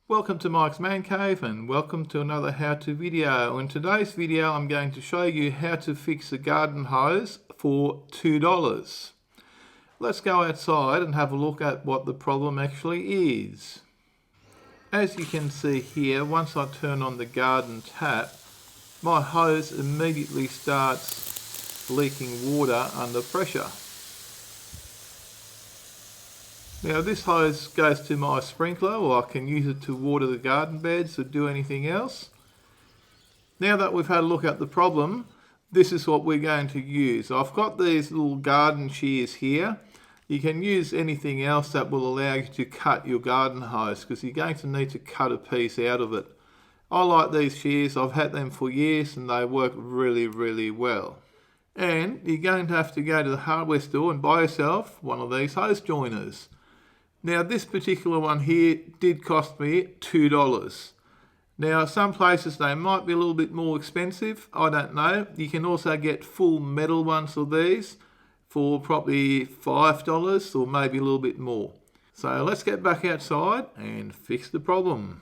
Welcome to Mike's Man Cave and welcome to another how-to video. In today's video I'm going to show you how to fix a garden hose for $2. Let's go outside and have a look at what the problem actually is. As you can see here, once I turn on the garden tap, my hose immediately starts leaking water under pressure. Now this hose goes to my sprinkler, or I can use it to water the garden beds or do anything else. Now that we've had a look at the problem, this is what we're going to use. I've got these little garden shears here. You can use anything else that will allow you to cut your garden hose, because you're going to need to cut a piece out of it. I like these shears, I've had them for years and they work really well. And you're going to have to go to the hardware store and buy yourself one of these hose joiners. Now this particular one here did cost me $2. Now some places they might be a little bit more expensive, I don't know. You can also get full metal ones of these for probably $5 or maybe a little bit more. So let's get back outside and fix the problem.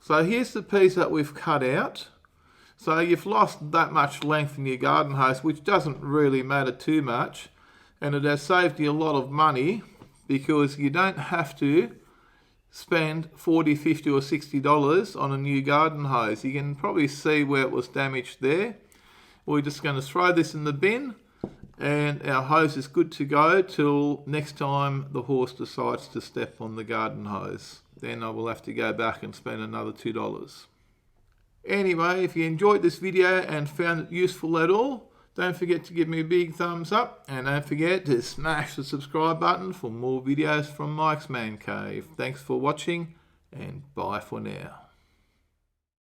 So here's the piece that we've cut out. So you've lost that much length in your garden hose, which doesn't really matter too much. And it has saved you a lot of money because you don't have to spend $40, $50 or $60 on a new garden hose. You can probably see where it was damaged there. We're just going to throw this in the bin and our hose is good to go till next time the horse decides to step on the garden hose. Then I will have to go back and spend another $2. Anyway, if you enjoyed this video and found it useful at all, don't forget to give me a big thumbs up and don't forget to smash the subscribe button for more videos from Mike's Man Cave. Thanks for watching and bye for now.